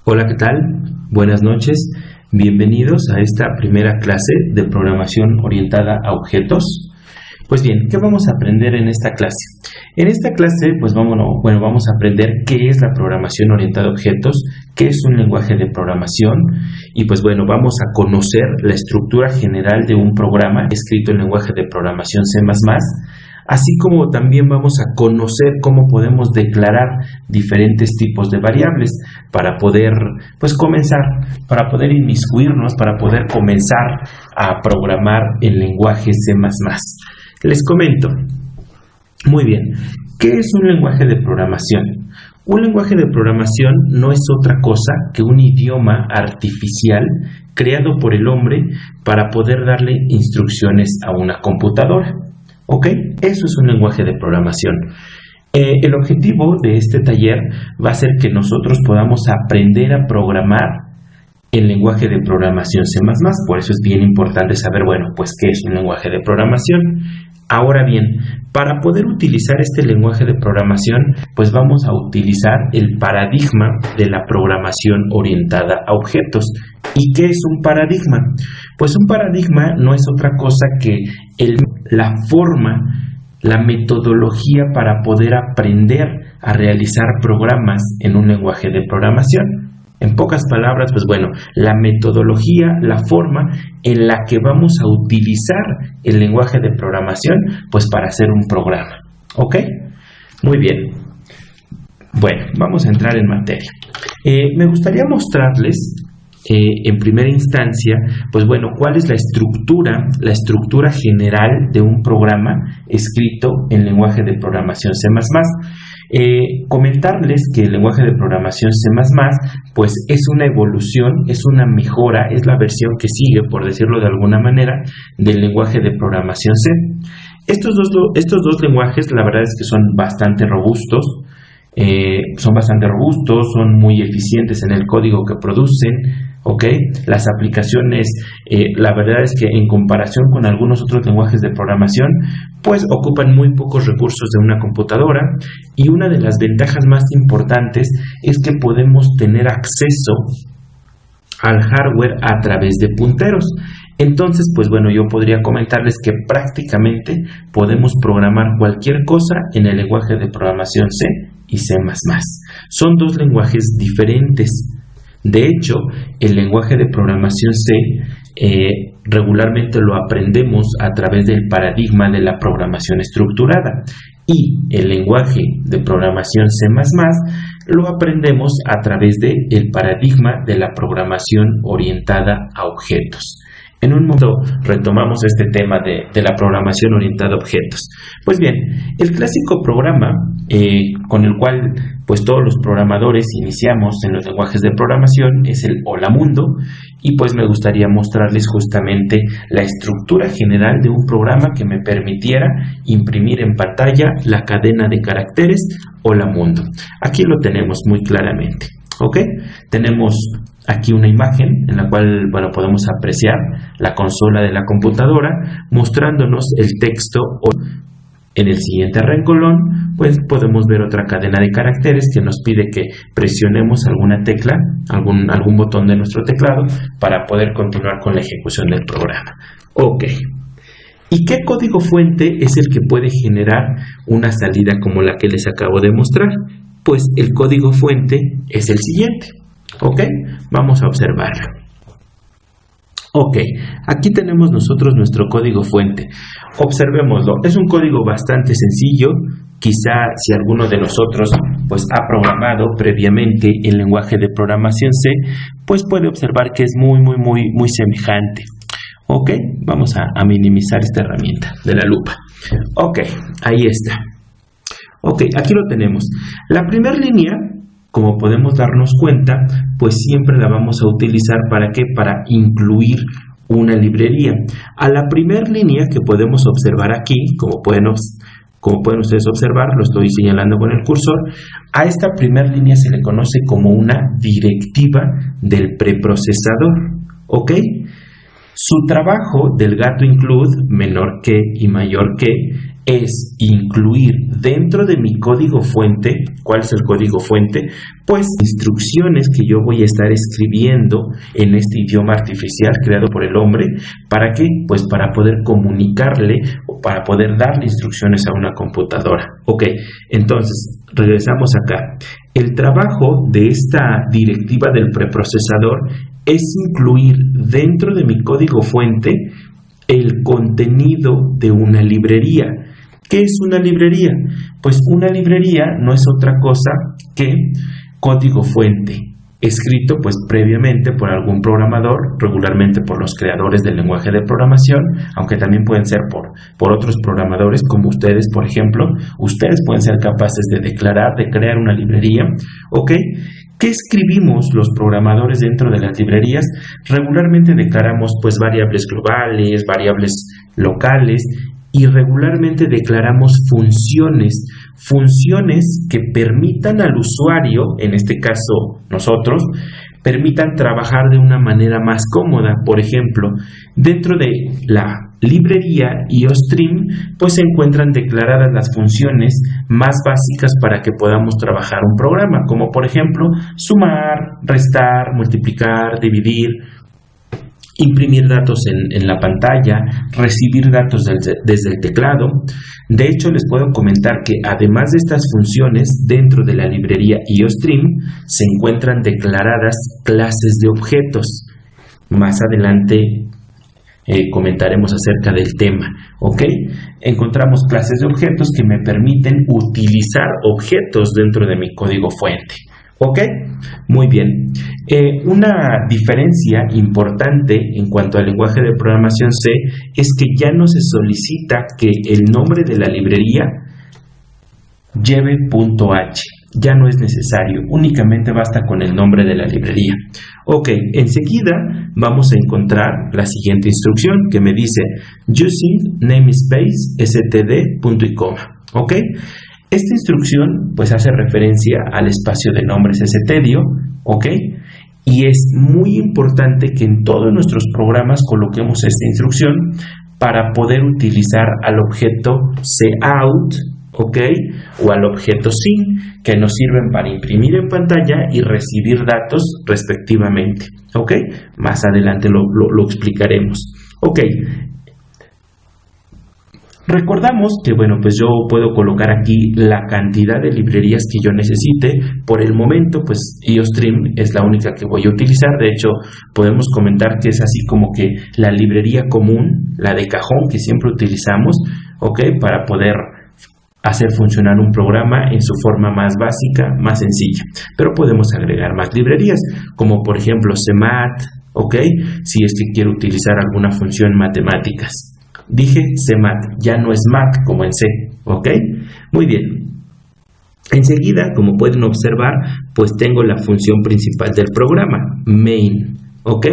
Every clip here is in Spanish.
Hola, ¿qué tal? Buenas noches. Bienvenidos a esta primera clase de programación orientada a objetos. Pues bien, ¿qué vamos a aprender en esta clase? En esta clase, pues vamos a aprender qué es la programación orientada a objetos, qué es un lenguaje de programación y pues bueno, vamos a conocer la estructura general de un programa escrito en lenguaje de programación C++, así como también vamos a conocer cómo podemos declarar diferentes tipos de variables para poder para poder inmiscuirnos, para poder comenzar a programar en lenguaje C++. Les comento. Muy bien, ¿qué es un lenguaje de programación? Un lenguaje de programación no es otra cosa que un idioma artificial creado por el hombre para poder darle instrucciones a una computadora. ¿Ok? Eso es un lenguaje de programación. El objetivo de este taller va a ser que nosotros podamos aprender a programar en lenguaje de programación C++. Por eso es bien importante saber, ¿qué es un lenguaje de programación? Ahora bien, para poder utilizar este lenguaje de programación, pues vamos a utilizar el paradigma de la programación orientada a objetos. ¿Y qué es un paradigma? Pues un paradigma no es otra cosa que la forma, la metodología para poder aprender a realizar programas en un lenguaje de programación. En pocas palabras, la metodología, la forma en la que vamos a utilizar el lenguaje de programación, pues para hacer un programa. ¿Ok? Muy bien. Bueno, vamos a entrar en materia. Me gustaría mostrarles en primera instancia, cuál es la estructura general de un programa escrito en lenguaje de programación C++. Comentarles que el lenguaje de programación C++ pues es una evolución, es una mejora, es la versión que sigue, por decirlo de alguna manera, del lenguaje de programación C. Estos dos lenguajes, la verdad es que son bastante robustos, son muy eficientes en el código que producen. ¿Ok? Las aplicaciones, la verdad es que en comparación con algunos otros lenguajes de programación, pues ocupan muy pocos recursos de una computadora, y una de las ventajas más importantes es que podemos tener acceso al hardware a través de punteros. Entonces, yo podría comentarles que prácticamente podemos programar cualquier cosa en el lenguaje de programación C y C++. Son dos lenguajes diferentes. De hecho, el lenguaje de programación C regularmente lo aprendemos a través del paradigma de la programación estructurada, y el lenguaje de programación C++ lo aprendemos a través del paradigma de la programación orientada a objetos. En un momento retomamos este tema de la programación orientada a objetos. Pues bien, el clásico programa con el cual pues todos los programadores iniciamos en los lenguajes de programación es el Hola Mundo, y pues me gustaría mostrarles justamente la estructura general de un programa que me permitiera imprimir en pantalla la cadena de caracteres Hola Mundo. Aquí lo tenemos muy claramente. ¿Ok? Tenemos aquí una imagen en la cual podemos apreciar la consola de la computadora mostrándonos el texto. En el siguiente renglón pues podemos ver otra cadena de caracteres que nos pide que presionemos alguna tecla, algún botón de nuestro teclado para poder continuar con la ejecución del programa. Ok. ¿Y qué código fuente es el que puede generar una salida como la que les acabo de mostrar? Pues el código fuente es el siguiente. ¿Ok? Vamos a observarlo. Ok, aquí tenemos nosotros nuestro código fuente. Observémoslo. Es un código bastante sencillo. Quizá si alguno de nosotros pues ha programado previamente el lenguaje de programación C, pues puede observar que es muy semejante. Ok, vamos a minimizar esta herramienta de la lupa. Ok, ahí está. Ok, aquí lo tenemos. La primera línea, como podemos darnos cuenta, pues siempre la vamos a utilizar ¿para qué? Para incluir una librería. A la primera línea que podemos observar aquí, como pueden ustedes observar, lo estoy señalando con el cursor, a esta primera línea se le conoce como una directiva del preprocesador. ¿Ok? Su trabajo del gato include menor que y mayor que es incluir dentro de mi código fuente. ¿Cuál es el código fuente? Pues instrucciones que yo voy a estar escribiendo en este idioma artificial creado por el hombre. ¿Para qué? Pues para poder comunicarle o para poder darle instrucciones a una computadora. Ok, entonces regresamos acá. El trabajo de esta directiva del preprocesador es incluir dentro de mi código fuente el contenido de una librería. ¿Qué es una librería? Pues una librería no es otra cosa que código fuente, escrito pues previamente por algún programador, regularmente por los creadores del lenguaje de programación, aunque también pueden ser por otros programadores como ustedes, por ejemplo. Ustedes pueden ser capaces de crear una librería, ¿ok? ¿Qué escribimos los programadores dentro de las librerías? Regularmente declaramos pues variables globales, variables locales, y regularmente declaramos funciones que permitan al usuario, en este caso nosotros, permitan trabajar de una manera más cómoda. Por ejemplo, dentro de la librería IOStream, pues se encuentran declaradas las funciones más básicas para que podamos trabajar un programa, como por ejemplo sumar, restar, multiplicar, dividir, imprimir datos en la pantalla, recibir datos desde el teclado. De hecho, les puedo comentar que además de estas funciones, dentro de la librería IOStream se encuentran declaradas clases de objetos. Más adelante comentaremos acerca del tema, ¿ok? Encontramos clases de objetos que me permiten utilizar objetos dentro de mi código fuente. ¿Ok? Muy bien. Una diferencia importante en cuanto al lenguaje de programación C es que ya no se solicita que el nombre de la librería lleve .h. Ya no es necesario, únicamente basta con el nombre de la librería. Ok, enseguida vamos a encontrar la siguiente instrucción que me dice using namespace std punto y coma. Ok. Esta instrucción pues hace referencia al espacio de nombres stdio, ¿ok? Y es muy importante que en todos nuestros programas coloquemos esta instrucción para poder utilizar al objeto cout, ¿ok? O al objeto sin, que nos sirven para imprimir en pantalla y recibir datos respectivamente, ¿ok? Más adelante lo explicaremos. Ok. Recordamos que, bueno, pues yo puedo colocar aquí la cantidad de librerías que yo necesite. Por el momento, pues IOStream es la única que voy a utilizar. De hecho, podemos comentar que es así como que la librería común, la de cajón que siempre utilizamos, ¿ok? Para poder hacer funcionar un programa en su forma más básica, más sencilla. Pero podemos agregar más librerías, como por ejemplo CMAT, ¿ok? Si es que quiero utilizar alguna función matemáticas. Dije CMAT, ya no es mat como en C, ¿ok? Muy bien. Enseguida, como pueden observar, pues tengo la función principal del programa, main, ¿ok?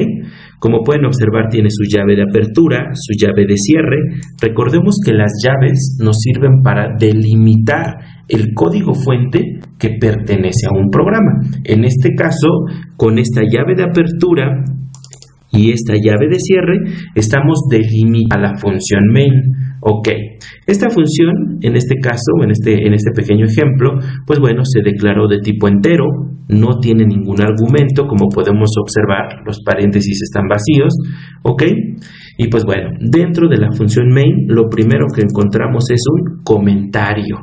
Como pueden observar, tiene su llave de apertura, su llave de cierre. Recordemos que las llaves nos sirven para delimitar el código fuente que pertenece a un programa. En este caso, con esta llave de apertura y esta llave de cierre, estamos delimitando la función main. Ok, esta función, en este caso, en este pequeño ejemplo, pues bueno, se declaró de tipo entero, no tiene ningún argumento, como podemos observar, los paréntesis están vacíos, ok, y pues bueno, dentro de la función main, lo primero que encontramos es un comentario.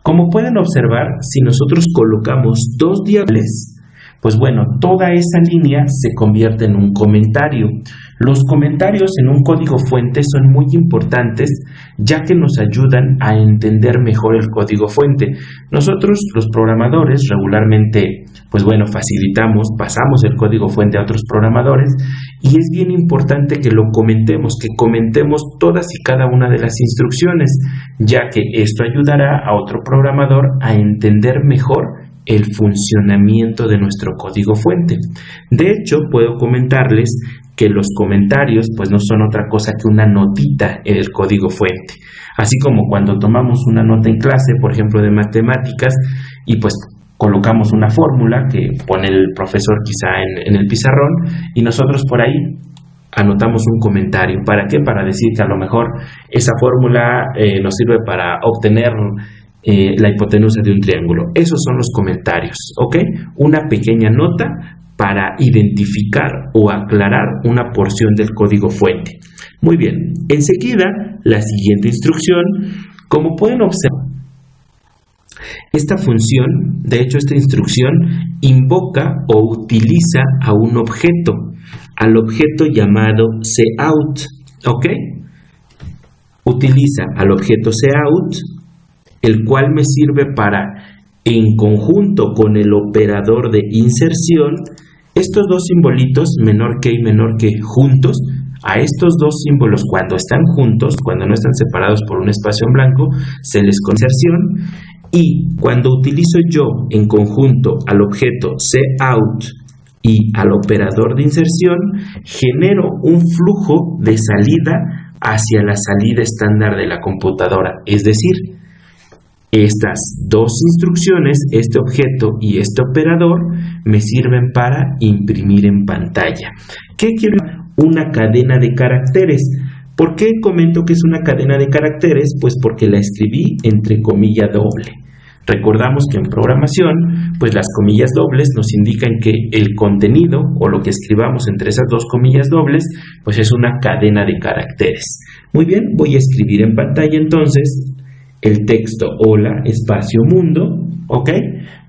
Como pueden observar, si nosotros colocamos dos diagonales, pues bueno, toda esa línea se convierte en un comentario. Los comentarios en un código fuente son muy importantes, ya que nos ayudan a entender mejor el código fuente. Nosotros, los programadores, regularmente, pues bueno, pasamos el código fuente a otros programadores, y es bien importante que lo comentemos, todas y cada una de las instrucciones, ya que esto ayudará a otro programador a entender mejor el funcionamiento de nuestro código fuente. De hecho, puedo comentarles que los comentarios pues no son otra cosa que una notita en el código fuente. Así como cuando tomamos una nota en clase, por ejemplo de matemáticas, y pues colocamos una fórmula que pone el profesor quizá en el pizarrón, y nosotros por ahí anotamos un comentario. ¿Para qué? Para decir que a lo mejor esa fórmula nos sirve para obtener la hipotenusa de un triángulo. Esos son los comentarios, ¿ok? Una pequeña nota para identificar o aclarar una porción del código fuente. Muy bien, enseguida la siguiente instrucción, como pueden observar, esta función, de hecho esta instrucción, invoca o utiliza a un objeto, al objeto llamado cout, ¿ok? Utiliza al objeto cout, el cual me sirve para, en conjunto con el operador de inserción, estos dos simbolitos, menor que y menor que, juntos, a estos dos símbolos cuando están juntos, cuando no están separados por un espacio en blanco, se les con inserción. Y cuando utilizo yo en conjunto al objeto cout y al operador de inserción, genero un flujo de salida hacia la salida estándar de la computadora. Es decir, estas dos instrucciones, este objeto y este operador, me sirven para imprimir en pantalla. ¿Qué quiero? Una cadena de caracteres. ¿Por qué comento que es una cadena de caracteres? Pues porque la escribí entre comilla doble. Recordamos que en programación, pues las comillas dobles nos indican que el contenido o lo que escribamos entre esas dos comillas dobles, pues es una cadena de caracteres. Muy bien, voy a escribir en pantalla entonces el texto hola, espacio, mundo, ¿ok?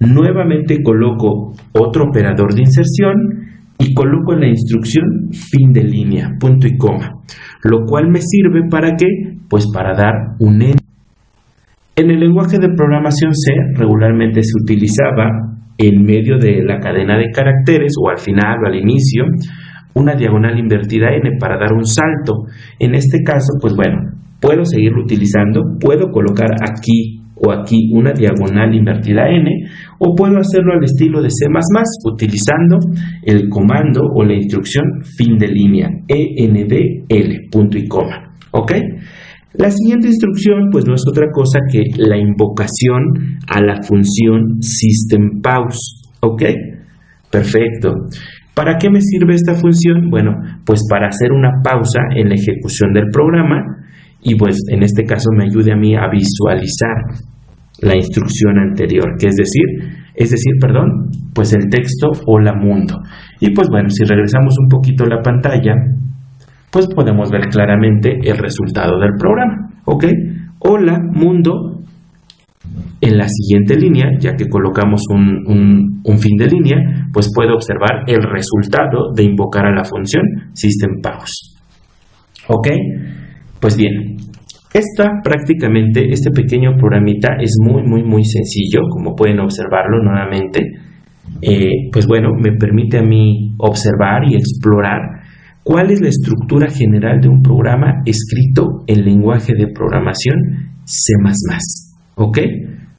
Nuevamente coloco otro operador de inserción y coloco en la instrucción fin de línea, punto y coma, lo cual me sirve ¿para qué? Pues para dar un enter. En el lenguaje de programación C regularmente se utilizaba en medio de la cadena de caracteres o al final o al inicio una diagonal invertida N para dar un salto. En este caso, pues bueno, puedo seguirlo utilizando, puedo colocar aquí o aquí una diagonal invertida N o puedo hacerlo al estilo de C++, utilizando el comando o la instrucción fin de línea, ENDL, punto y coma, ¿ok? La siguiente instrucción pues no es otra cosa que la invocación a la función systempause, ¿ok? Perfecto. ¿Para qué me sirve esta función? Bueno, pues para hacer una pausa en la ejecución del programa y pues en este caso me ayude a mí a visualizar la instrucción anterior, que es decir, pues el texto hola mundo. Y pues bueno, si regresamos un poquito a la pantalla, pues podemos ver claramente el resultado del programa, ¿ok? Hola mundo, en la siguiente línea, ya que colocamos un fin de línea, pues puedo observar el resultado de invocar a la función systempause, ¿ok? Pues bien, este pequeño programita es muy sencillo, como pueden observarlo nuevamente. Pues bueno, me permite a mí observar y explorar cuál es la estructura general de un programa escrito en lenguaje de programación C++, ¿ok?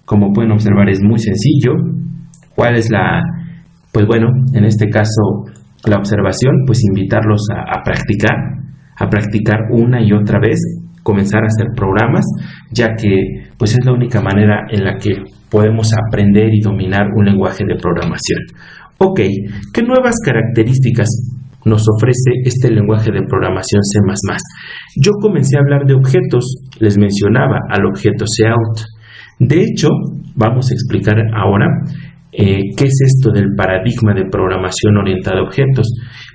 Como pueden observar es muy sencillo. ¿Cuál es pues bueno, en este caso la observación? Pues invitarlos a practicar una y otra vez, comenzar a hacer programas, ya que pues es la única manera en la que podemos aprender y dominar un lenguaje de programación. Ok, ¿qué nuevas características nos ofrece este lenguaje de programación C++? Yo comencé a hablar de objetos, les mencionaba al objeto cout. De hecho, vamos a explicar ahora qué es esto del paradigma de programación orientada a objetos.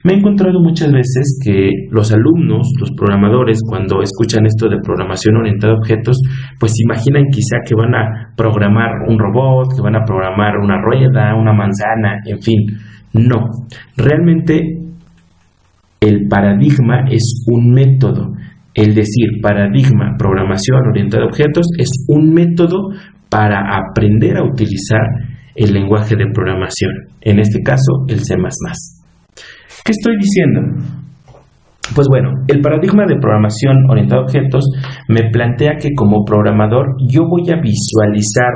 Me he encontrado muchas veces que los alumnos, los programadores, cuando escuchan esto de programación orientada a objetos, pues imaginan quizá que van a programar un robot, que van a programar una rueda, una manzana, en fin. No, realmente el paradigma es un método. El decir paradigma, programación orientada a objetos, es un método para aprender a utilizar el lenguaje de programación, en este caso el C++. ¿Qué estoy diciendo? Pues bueno, el paradigma de programación orientada a objetos me plantea que como programador yo voy a visualizar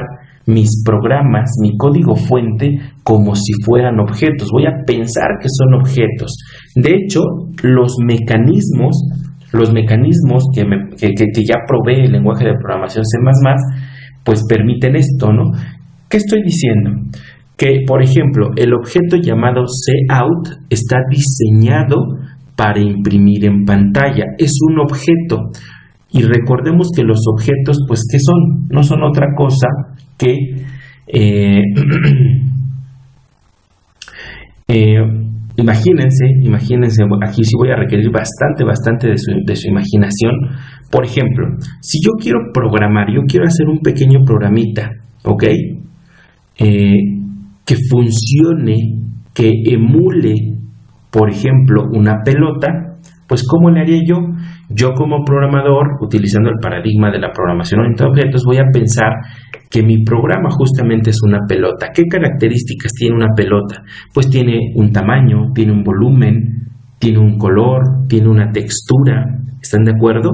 mis programas, mi código fuente, como si fueran objetos. Voy a pensar que son objetos. De hecho, los mecanismos que ya provee el lenguaje de programación C++, pues permiten esto, ¿no? ¿Qué estoy diciendo? Que, por ejemplo, el objeto llamado cout está diseñado para imprimir en pantalla. Es un objeto. Y recordemos que los objetos, pues, ¿qué son? No son otra cosa que imagínense, aquí sí voy a requerir bastante de su imaginación. Por ejemplo, si yo quiero programar, yo quiero hacer un pequeño programita, ¿ok? Que funcione, que emule, por ejemplo, una pelota. Pues, ¿cómo le haría yo? Yo como programador, utilizando el paradigma de la programación orientada a objetos, voy a pensar que mi programa justamente es una pelota. ¿Qué características tiene una pelota? Pues tiene un tamaño, tiene un volumen, tiene un color, tiene una textura. ¿Están de acuerdo?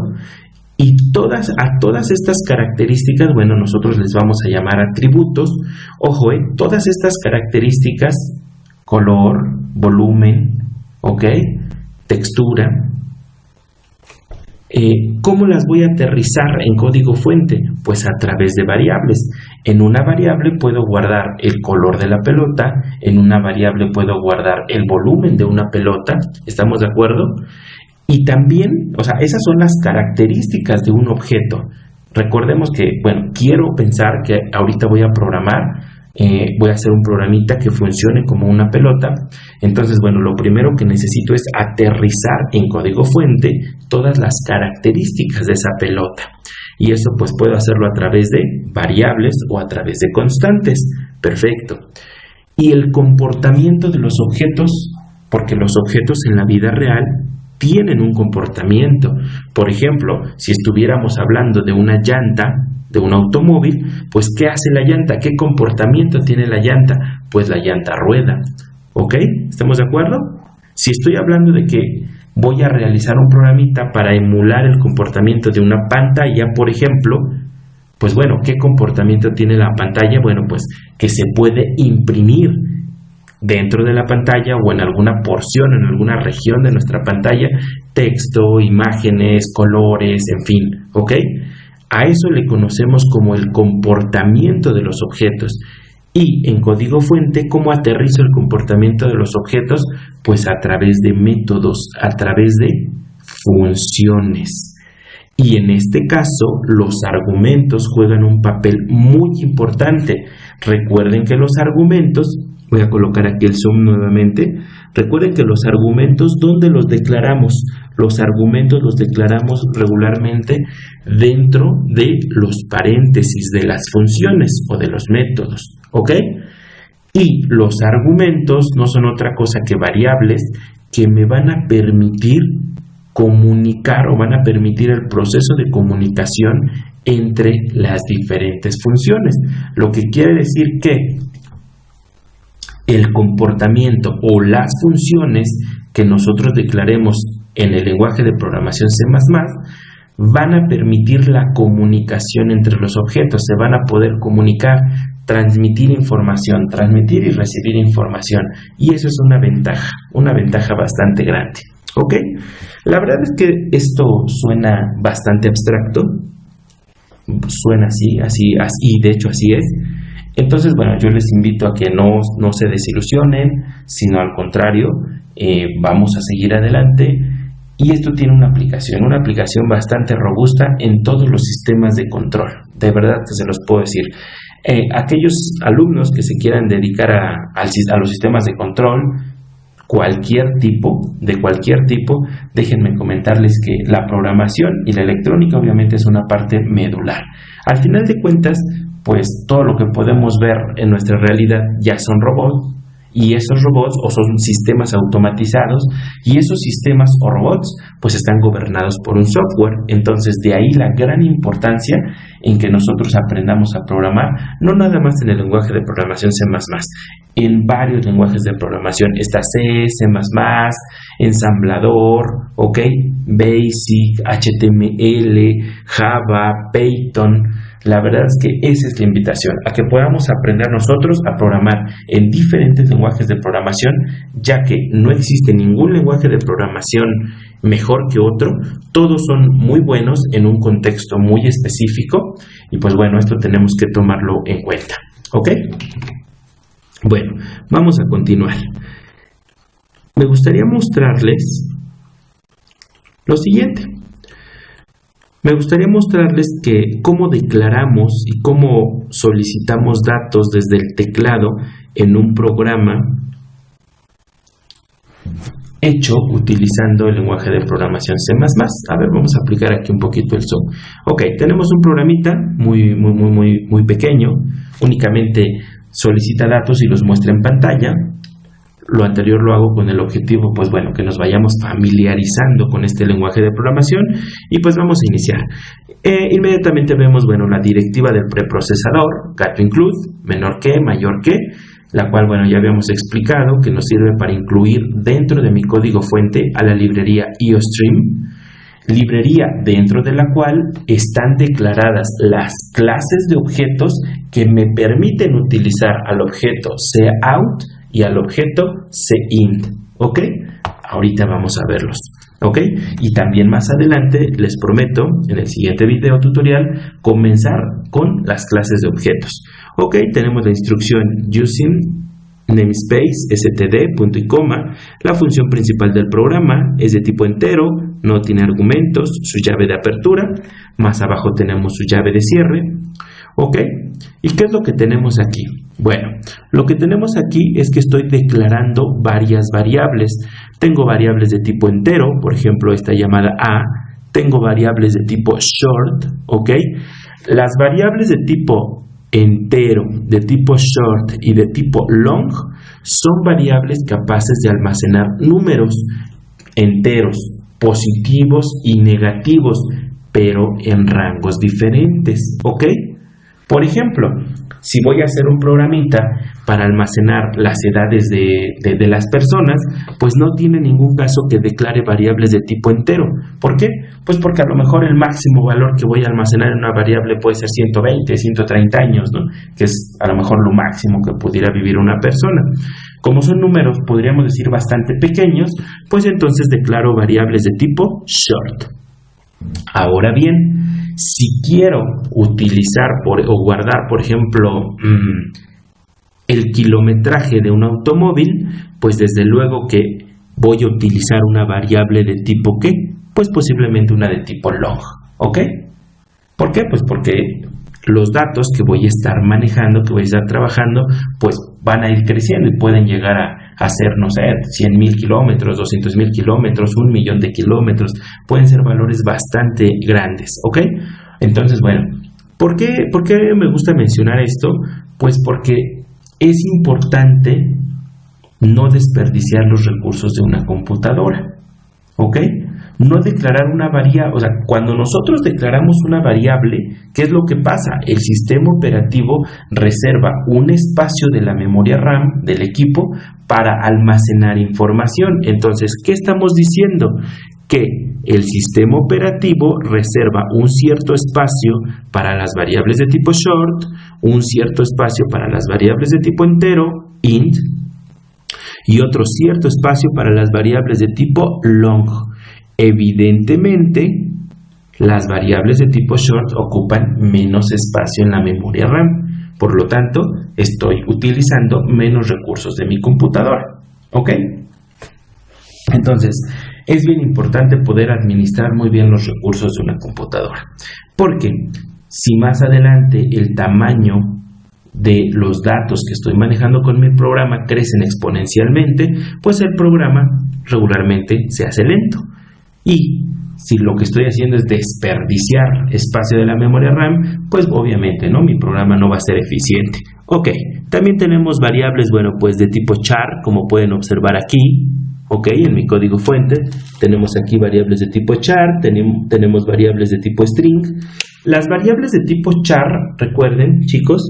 Y a todas estas características, bueno, nosotros les vamos a llamar atributos. Ojo, todas estas características, color, volumen, ¿ok? Textura. ¿Cómo las voy a aterrizar en código fuente? Pues a través de variables. En una variable puedo guardar el color de la pelota, en una variable puedo guardar el volumen de una pelota. ¿Estamos de acuerdo? Y también, o sea, esas son las características de un objeto. Recordemos que, bueno, quiero pensar que ahorita voy a programar, voy a hacer un programita que funcione como una pelota. Entonces, bueno, lo primero que necesito es aterrizar en código fuente todas las características de esa pelota. Y eso pues puedo hacerlo a través de variables o a través de constantes. Perfecto. Y el comportamiento de los objetos, porque los objetos en la vida real tienen un comportamiento. Por ejemplo, si estuviéramos hablando de una llanta, de un automóvil, pues ¿qué hace la llanta? ¿Qué comportamiento tiene la llanta? Pues la llanta rueda. ¿Ok? ¿Estamos de acuerdo? Si estoy hablando de que voy a realizar un programita para emular el comportamiento de una pantalla, por ejemplo, pues bueno, ¿qué comportamiento tiene la pantalla? Bueno, pues que se puede imprimir dentro de la pantalla o en alguna porción, en alguna región de nuestra pantalla, texto, imágenes, colores, en fin, ¿ok? A eso le conocemos como el comportamiento de los objetos. Y en código fuente, ¿cómo aterrizo el comportamiento de los objetos? Pues a través de métodos, a través de funciones. Y en este caso, los argumentos juegan un papel muy importante. Recuerden que los argumentos, voy a colocar aquí el zoom nuevamente, recuerden que los argumentos, ¿dónde los declaramos? Los argumentos los declaramos regularmente dentro de los paréntesis de las funciones o de los métodos, ¿ok? Y los argumentos no son otra cosa que variables que me van a permitir comunicar o van a permitir el proceso de comunicación entre las diferentes funciones. Lo que quiere decir que el comportamiento o las funciones que nosotros declaremos en el lenguaje de programación C++ van a permitir la comunicación entre los objetos, se van a poder comunicar, transmitir información, transmitir y recibir información, y eso es una ventaja bastante grande, ¿ok? La verdad es que esto suena bastante abstracto, suena así, y de hecho así es. Entonces, bueno, yo les invito a que no se desilusionen, sino al contrario, vamos a seguir adelante. Y esto tiene una aplicación bastante robusta en todos los sistemas de control. De verdad que se los puedo decir. Aquellos alumnos que se quieran dedicar a los sistemas de control, de cualquier tipo, déjenme comentarles que la programación y la electrónica obviamente es una parte medular. Al final de cuentas, pues todo lo que podemos ver en nuestra realidad ya son robots, y esos robots o son sistemas automatizados, y esos sistemas o robots pues están gobernados por un software. Entonces de ahí la gran importancia en que nosotros aprendamos a programar, no nada más en el lenguaje de programación C++, en varios lenguajes de programación. Está C, C++, ensamblador, ¿ok? Basic, HTML, Java, Python. La verdad es que esa es la invitación, a que podamos aprender nosotros a programar en diferentes lenguajes de programación, ya que no existe ningún lenguaje de programación mejor que otro, todos son muy buenos en un contexto muy específico, y pues bueno, esto tenemos que tomarlo en cuenta, ¿ok? Bueno, vamos a continuar. Me gustaría mostrarles lo siguiente. Me gustaría mostrarles que cómo declaramos y cómo solicitamos datos desde el teclado en un programa hecho utilizando el lenguaje de programación C++. A ver, vamos a aplicar aquí un poquito el zoom. Ok, tenemos un programita muy pequeño, únicamente solicita datos y los muestra en pantalla. Lo anterior lo hago con el objetivo, pues bueno, que nos vayamos familiarizando con este lenguaje de programación y pues vamos a iniciar. Inmediatamente vemos, bueno, la directiva del preprocesador, getInclude, menor que, mayor que, la cual, bueno, ya habíamos explicado que nos sirve para incluir dentro de mi código fuente a la librería IOStream, librería dentro de la cual están declaradas las clases de objetos que me permiten utilizar al objeto cout y al objeto cint, ¿ok? Ahorita vamos a verlos, ¿ok? Y también más adelante les prometo en el siguiente video tutorial comenzar con las clases de objetos. Ok, tenemos la instrucción using namespace std punto y coma. La función principal del programa es de tipo entero, no tiene argumentos, su llave de apertura, más abajo tenemos su llave de cierre. Ok, ¿y qué es lo que tenemos aquí? Bueno, lo que tenemos aquí es que estoy declarando varias variables. Tengo variables de tipo entero, por ejemplo esta llamada a. Tengo variables de tipo short, ok. Las variables de tipo entero, de tipo short y de tipo long son variables capaces de almacenar números enteros, positivos y negativos, pero en rangos diferentes, ¿ok? Por ejemplo, si voy a hacer un programita para almacenar las edades de las personas, pues no tiene ningún caso que declare variables de tipo entero. ¿Por qué? Pues porque a lo mejor el máximo valor que voy a almacenar en una variable puede ser 120, 130 años, ¿no? Que es a lo mejor lo máximo que pudiera vivir una persona. Como son números, podríamos decir, bastante pequeños, pues entonces declaro variables de tipo short. Ahora bien, si quiero utilizar o guardar, por ejemplo, el kilometraje de un automóvil, pues desde luego que voy a utilizar una variable de tipo ¿qué? Pues posiblemente una de tipo long, ¿ok? ¿Por qué? Pues porque los datos que voy a estar manejando, que voy a estar trabajando, pues van a ir creciendo y pueden llegar a ser, no sé, 100,000 kilómetros, 200,000 kilómetros, 1,000,000 de kilómetros. Pueden ser valores bastante grandes, ¿ok? Entonces, bueno, ¿por qué me gusta mencionar esto? Pues porque es importante no desperdiciar los recursos de una computadora, ¿ok? No declarar una variable, o sea, cuando nosotros declaramos una variable, ¿qué es lo que pasa? El sistema operativo reserva un espacio de la memoria RAM del equipo para almacenar información. Entonces, ¿qué estamos diciendo? Que el sistema operativo reserva un cierto espacio para las variables de tipo short, un cierto espacio para las variables de tipo entero, int, y otro cierto espacio para las variables de tipo long. Evidentemente, las variables de tipo short ocupan menos espacio en la memoria RAM. Por lo tanto, estoy utilizando menos recursos de mi computadora. ¿Ok? Entonces, es bien importante poder administrar muy bien los recursos de una computadora. Porque si más adelante el tamaño de los datos que estoy manejando con mi programa crecen exponencialmente, pues el programa regularmente se hace lento. Y si lo que estoy haciendo es desperdiciar espacio de la memoria RAM, pues obviamente, ¿no? Mi programa no va a ser eficiente. Ok, también tenemos variables, bueno, pues de tipo char, como pueden observar aquí. Ok, en mi código fuente tenemos aquí variables de tipo char, tenemos variables de tipo string. Las variables de tipo char, recuerden, chicos,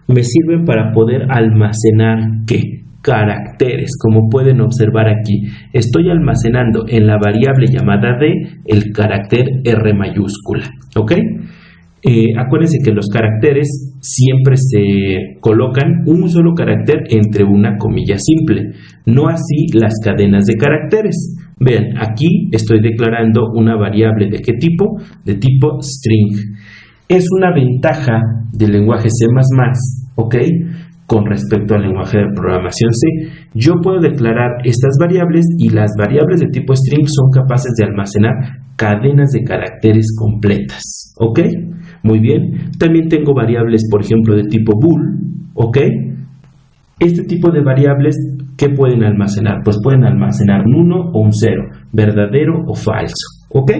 me sirven para poder almacenar, ¿qué? Caracteres, como pueden observar aquí. Estoy almacenando en la variable llamada d el carácter R mayúscula, ¿ok? Acuérdense que los caracteres siempre se colocan un solo carácter entre una comilla simple, no así las cadenas de caracteres. Vean, aquí estoy declarando una variable ¿de qué tipo? De tipo string. Es una ventaja del lenguaje C++, ¿ok? con respecto al lenguaje de programación C. Yo puedo declarar estas variables y las variables de tipo string son capaces de almacenar cadenas de caracteres completas, ¿ok? Muy bien. También tengo variables, por ejemplo, de tipo bool, ¿ok? Este tipo de variables, ¿qué pueden almacenar? Pues pueden almacenar un 1 o un 0, verdadero o falso, ¿ok?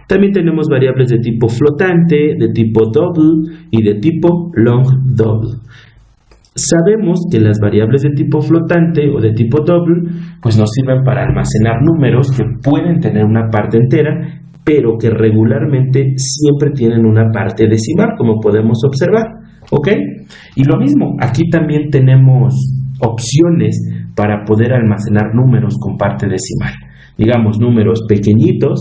También tenemos variables de tipo flotante, de tipo double y de tipo long double. Sabemos que las variables de tipo flotante o de tipo double pues nos sirven para almacenar números que pueden tener una parte entera, pero que regularmente siempre tienen una parte decimal, como podemos observar, ¿ok? Y lo mismo, aquí también tenemos opciones para poder almacenar números con parte decimal. Digamos, números pequeñitos,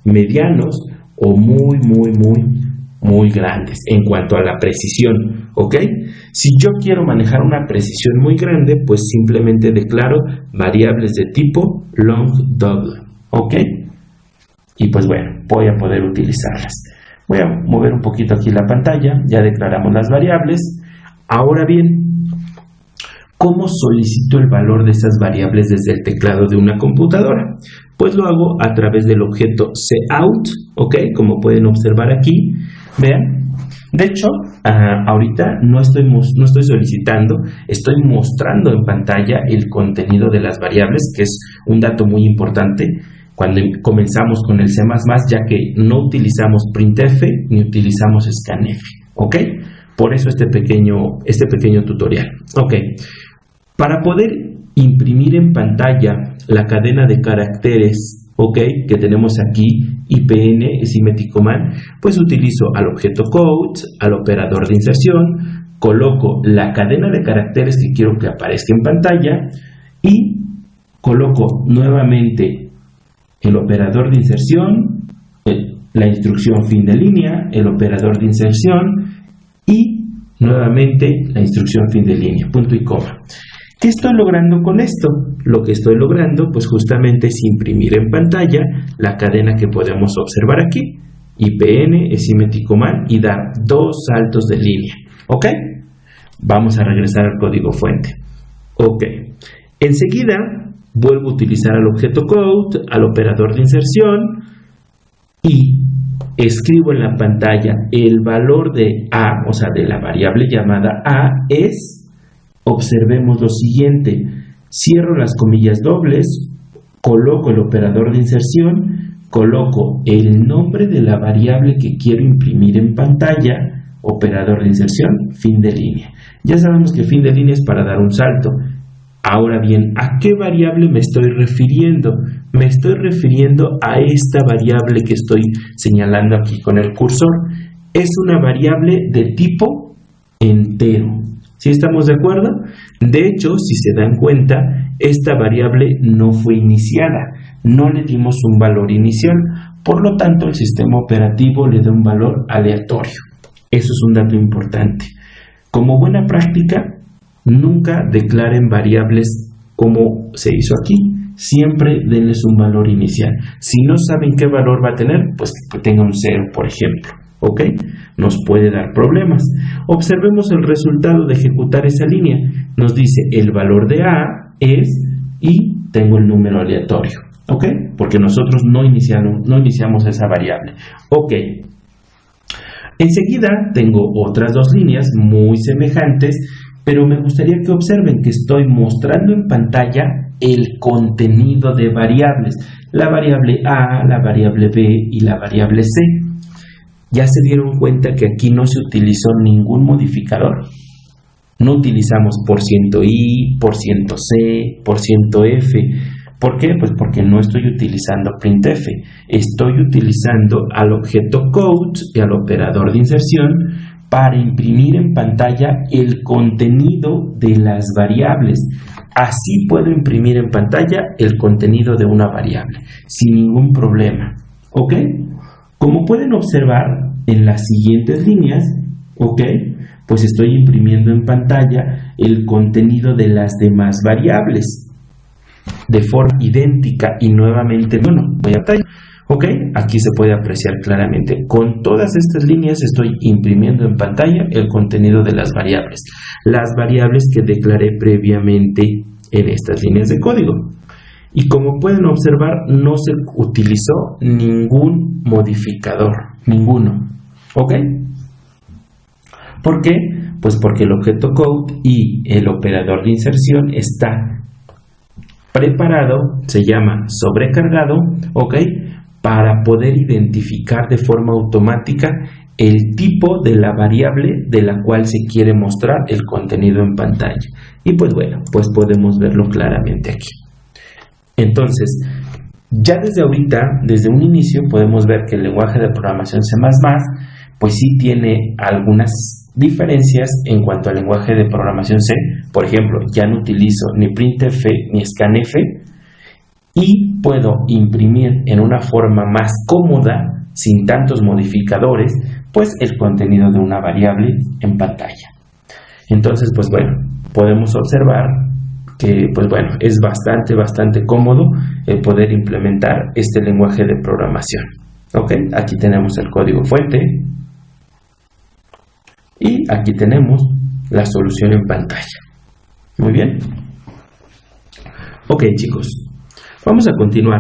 medianos o muy grandes en cuanto a la precisión, ¿ok? Si yo quiero manejar una precisión muy grande, pues simplemente declaro variables de tipo long double, ¿ok? Y pues bueno, voy a poder utilizarlas. Voy a mover un poquito aquí la pantalla, ya declaramos las variables. Ahora bien, ¿cómo solicito el valor de esas variables desde el teclado de una computadora? Pues lo hago a través del objeto cout, ¿ok? Como pueden observar aquí, vean. De hecho, ahorita no estoy solicitando, estoy mostrando en pantalla el contenido de las variables, que es un dato muy importante cuando comenzamos con el C++, ya que no utilizamos printf ni utilizamos scanf, ¿ok? Por eso este pequeño tutorial, ¿ok? Para poder imprimir en pantalla la cadena de caracteres, ¿ok?, que tenemos aquí, IPN SIMETICOMAN, pues utilizo al objeto count, al operador de inserción, coloco la cadena de caracteres que quiero que aparezca en pantalla y coloco nuevamente el operador de inserción, la instrucción fin de línea, el operador de inserción y nuevamente la instrucción fin de línea, punto y coma. ¿Qué estoy logrando con esto? Lo que estoy logrando pues justamente es imprimir en pantalla la cadena que podemos observar aquí, IPN SIMETICOMAN, y dar dos saltos de línea, ¿ok? Vamos a regresar al código fuente, ¿ok? Enseguida vuelvo a utilizar al objeto count, al operador de inserción y escribo en la pantalla el valor de A, o sea de la variable llamada A es... Observemos lo siguiente, cierro las comillas dobles, coloco el operador de inserción, coloco el nombre de la variable que quiero imprimir en pantalla, operador de inserción, fin de línea. Ya sabemos que fin de línea es para dar un salto. Ahora bien, ¿a qué variable me estoy refiriendo? Me estoy refiriendo a esta variable que estoy señalando aquí con el cursor. Es una variable de tipo entero. ¿Sí estamos de acuerdo? De hecho, si se dan cuenta, esta variable no fue iniciada, no le dimos un valor inicial, por lo tanto el sistema operativo le da un valor aleatorio. Eso es un dato importante. Como buena práctica, nunca declaren variables como se hizo aquí, siempre denles un valor inicial. Si no saben qué valor va a tener, pues que tenga un 0, por ejemplo. ¿Ok? Nos puede dar problemas. Observemos el resultado de ejecutar esa línea. Nos dice el valor de A es y tengo el número aleatorio. ¿Ok? Porque nosotros no iniciamos esa variable. Ok. Enseguida tengo otras dos líneas muy semejantes, pero me gustaría que observen que estoy mostrando en pantalla el contenido de variables. La variable A, la variable B y la variable C. Ya se dieron cuenta que aquí no se utilizó ningún modificador. No utilizamos %i, %c, %f. ¿Por qué? Pues porque no estoy utilizando printf. Estoy utilizando al objeto count y al operador de inserción para imprimir en pantalla el contenido de las variables. Así puedo imprimir en pantalla el contenido de una variable, sin ningún problema. ¿Ok? Como pueden observar en las siguientes líneas, ¿ok?, pues estoy imprimiendo en pantalla el contenido de las demás variables de forma idéntica y nuevamente, bueno, voy a pantalla. Ok, aquí se puede apreciar claramente. Con todas estas líneas estoy imprimiendo en pantalla el contenido de las variables que declaré previamente en estas líneas de código. Y como pueden observar, no se utilizó ningún modificador, ninguno. ¿Ok? ¿Por qué? Pues porque el objeto code y el operador de inserción está preparado, se llama sobrecargado, ¿ok?, para poder identificar de forma automática el tipo de la variable de la cual se quiere mostrar el contenido en pantalla. Y pues bueno, pues podemos verlo claramente aquí. Entonces, ya desde ahorita, desde un inicio, podemos ver que el lenguaje de programación C++ pues sí tiene algunas diferencias en cuanto al lenguaje de programación C. Por ejemplo, ya no utilizo ni printf ni scanf y puedo imprimir en una forma más cómoda, sin tantos modificadores, pues el contenido de una variable en pantalla. Entonces, pues bueno, podemos observar que pues bueno, es bastante cómodo el poder implementar este lenguaje de programación. ¿Ok? Aquí tenemos el código fuente y aquí tenemos la solución en pantalla. Muy bien. Ok, chicos, vamos a continuar.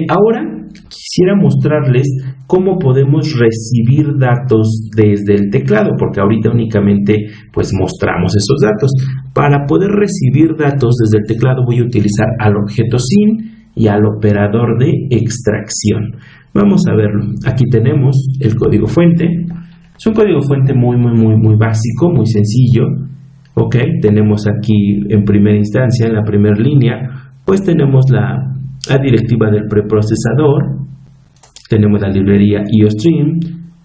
Ahora quisiera mostrarles cómo podemos recibir datos desde el teclado, porque ahorita únicamente pues mostramos esos datos. Para poder recibir datos desde el teclado voy a utilizar al objeto sin y al operador de extracción. Vamos a verlo. Aquí tenemos el código fuente. Es un código fuente muy básico, muy sencillo. Ok, tenemos aquí en primera instancia, en la primera línea, pues tenemos la directiva del preprocesador, tenemos la librería IOStream,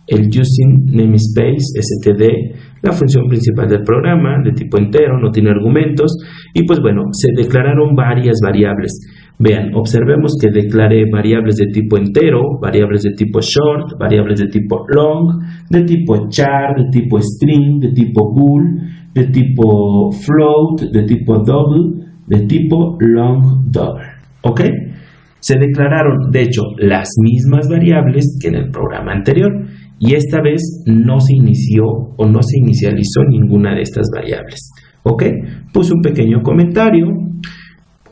el using namespace std, la función principal del programa de tipo entero, no tiene argumentos, y pues bueno, se declararon varias variables. Vean, observemos que declaré variables de tipo entero, variables de tipo short, variables de tipo long, de tipo char, de tipo string, de tipo bool, de tipo float, de tipo double, de tipo long double. ¿Ok? Se declararon, de hecho, las mismas variables que en el programa anterior, y esta vez no se inició o no se inicializó ninguna de estas variables. ¿Ok? Puse un pequeño comentario.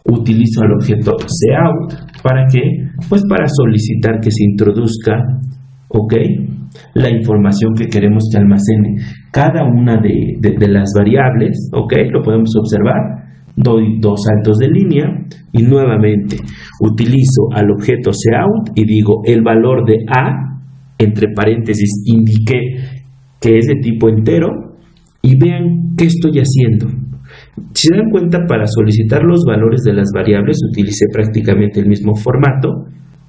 Utilizo el objeto cout para que, pues para solicitar que se introduzca, ¿ok?, la información que queremos que almacene cada una de las variables. ¿Ok? Lo podemos observar. Doy dos saltos de línea y nuevamente utilizo al objeto cout y digo el valor de A, entre paréntesis indiqué que es de tipo entero, y vean qué estoy haciendo. Si se dan cuenta, para solicitar los valores de las variables utilicé prácticamente el mismo formato.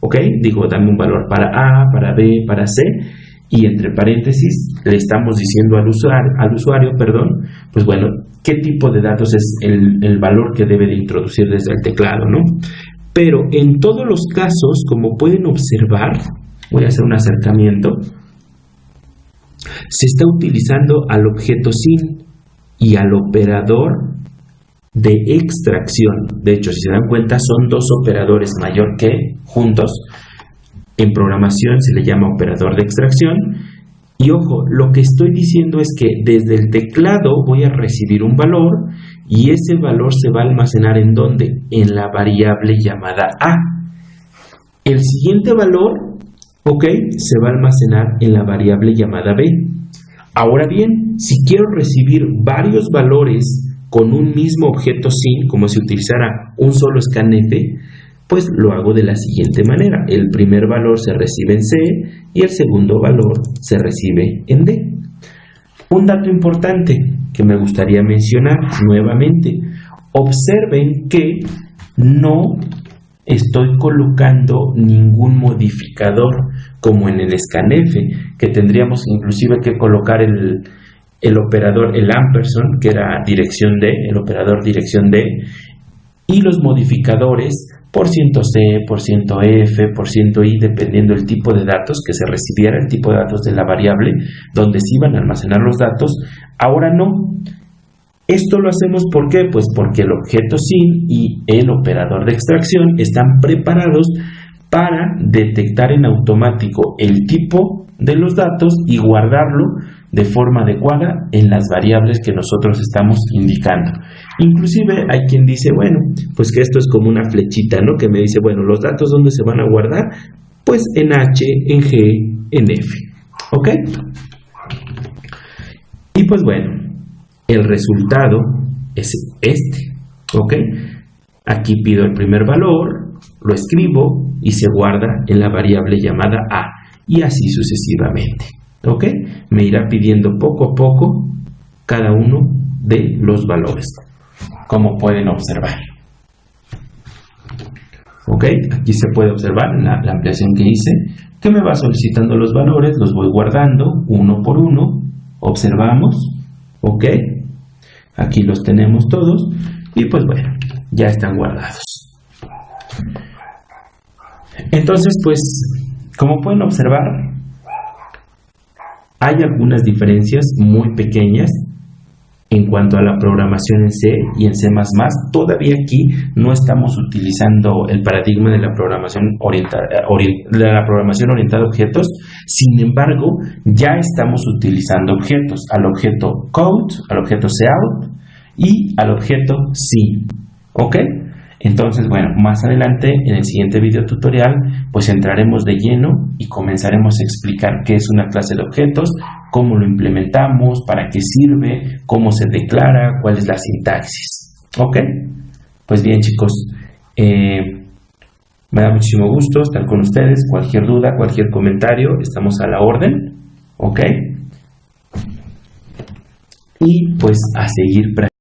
¿Ok? Digo, dame un valor para A, para B, para C, y entre paréntesis le estamos diciendo al usuario, pues bueno, qué tipo de datos es el valor que debe de introducir desde el teclado, ¿no? Pero en todos los casos, como pueden observar, voy a hacer un acercamiento, se está utilizando al objeto sin y al operador de extracción. De hecho, si se dan cuenta, son dos operadores mayor que juntos. En programación se le llama operador de extracción. Y ojo, lo que estoy diciendo es que desde el teclado voy a recibir un valor y ese valor se va a almacenar ¿en dónde? En la variable llamada A. El siguiente valor, ¿ok?, se va a almacenar en la variable llamada B. Ahora bien, si quiero recibir varios valores con un mismo objeto sin, como si utilizara un solo scanf, pues lo hago de la siguiente manera. El primer valor se recibe en C y el segundo valor se recibe en D. Un dato importante que me gustaría mencionar nuevamente. Observen que no estoy colocando ningún modificador como en el scanf, que tendríamos inclusive que colocar el operador, el ampersand, que era dirección D, el operador dirección D, y los modificadores %C, %F, %I, dependiendo del tipo de datos que se recibiera, el tipo de datos de la variable donde se iban a almacenar los datos. Ahora no. Esto lo hacemos ¿por qué? Pues porque el objeto sin y el operador de extracción están preparados para detectar en automático el tipo de los datos y guardarlo de forma adecuada en las variables que nosotros estamos indicando. Inclusive hay quien dice, bueno, pues que esto es como una flechita, ¿no? Que me dice, bueno, los datos ¿dónde se van a guardar? Pues en H, en G, en F, ¿ok? Y pues bueno, el resultado es este, ¿ok? Aquí pido el primer valor, lo escribo y se guarda en la variable llamada A, y así sucesivamente, ¿ok? Me irá pidiendo poco a poco cada uno de los valores, como pueden observar. ¿Ok? Aquí se puede observar en la ampliación que hice, que me va solicitando los valores, los voy guardando uno por uno, observamos, ¿ok? Aquí los tenemos todos, y pues bueno, ya están guardados. Entonces, pues, como pueden observar, hay algunas diferencias muy pequeñas en cuanto a la programación en C y en C++. Todavía aquí no estamos utilizando el paradigma de la programación orientada a objetos. Sin embargo, ya estamos utilizando objetos, al objeto code, al objeto cout y al objeto scene, ¿ok? Entonces, bueno, más adelante en el siguiente video tutorial pues entraremos de lleno y comenzaremos a explicar qué es una clase de objetos, cómo lo implementamos, para qué sirve, cómo se declara, cuál es la sintaxis. ¿Ok? Pues bien, chicos, me da muchísimo gusto estar con ustedes. Cualquier duda, cualquier comentario, estamos a la orden. ¿Ok? Y pues a seguir practicando.